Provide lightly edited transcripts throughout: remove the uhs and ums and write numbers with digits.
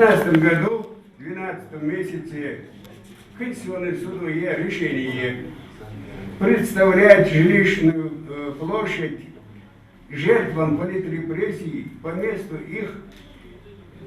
2015 году, в 12 месяце, Конституционный суд є решение представлять жилищную площадь жертвам политрепрессий по месту их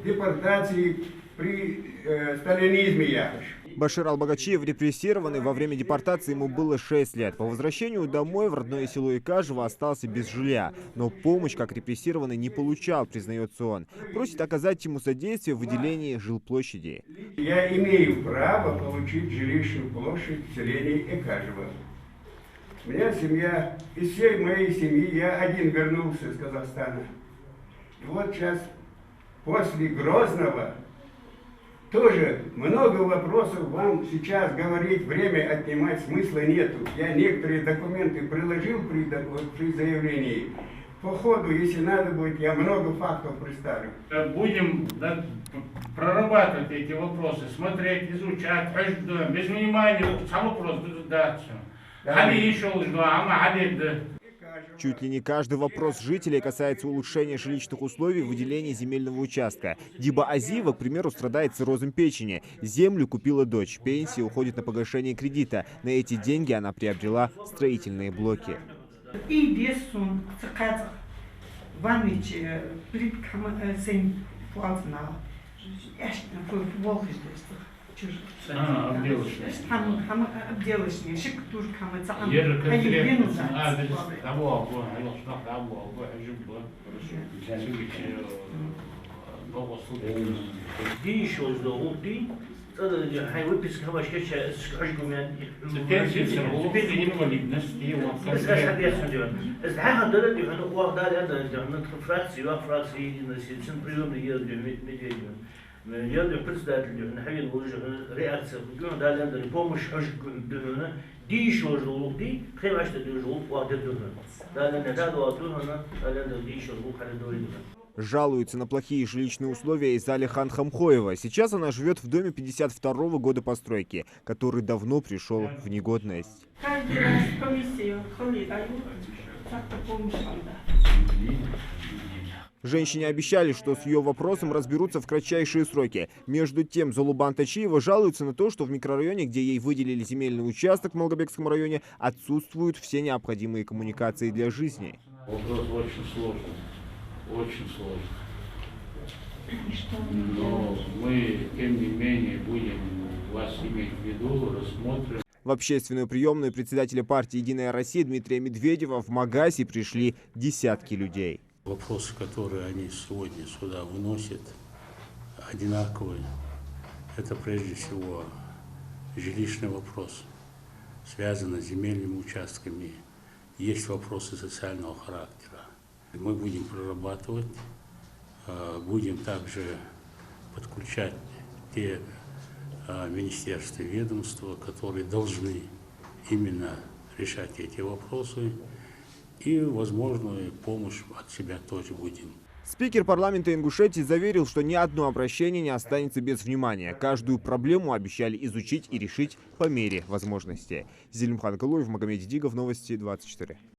депортации при сталинизме. Башир Албагачиев репрессированный, во время депортации ему было 6 лет. По возвращению домой в родное село Икажево остался без жилья. Но помощь как репрессированный не получал, признается он. Просит оказать ему содействие в выделении жилплощади. Я имею право получить жилищную площадь в селении Икажево. У меня семья, из всей моей семьи я один вернулся из Казахстана. И вот сейчас, после Грозного, тоже много вопросов вам сейчас говорить, время отнимать смысла нету. Я некоторые документы приложил при заявлении. По ходу, если надо будет, я много фактов представлю. Будем прорабатывать эти вопросы, смотреть, изучать, без внимания, сам вопрос даться. Чуть ли не каждый вопрос жителей касается улучшения жилищных условий в выделении земельного участка. Диба Азиева, к примеру, страдает циррозом печени. Землю купила дочь, пенсия уходит на погашение кредита. На эти деньги она приобрела строительные блоки. Я председатель, находил уже реакция, далее помощь ожгунduğuna değişiyorluğu kıymaçta diyorluğu владетуна. Далее недавно далее değişiyorluğu халидоидуна. Жалуется на плохие жилищные условия и Залихан Хамхоева. Сейчас она живет в доме 52-го года постройки, который давно пришел в негодность. Каждый раз комиссию дают, как-то помощь вам дать. Женщине обещали, что с ее вопросом разберутся в кратчайшие сроки. Между тем, Золубан Тачиева жалуется на то, что в микрорайоне, где ей выделили земельный участок в Малгобекском районе, отсутствуют все необходимые коммуникации для жизни. Вопрос очень сложный. Очень сложно. Но мы, тем не менее, будем вас иметь в виду, рассмотрим. В общественную приемную председателя партии «Единая Россия» Дмитрия Медведева в Магасе пришли десятки людей. Вопросы, которые они сегодня сюда выносят, одинаковые. Это прежде всего жилищный вопрос, связанный с земельными участками. Есть вопросы социального характера. Мы будем прорабатывать, будем также подключать те министерства и ведомства, которые должны именно решать эти вопросы. И возможную помощь от себя тоже будем. Спикер парламента Ингушетии заверил, что ни одно обращение не останется без внимания. Каждую проблему обещали изучить и решить по мере возможности. Зелимхан Калуев, Магомед Дидигов, Новости 24.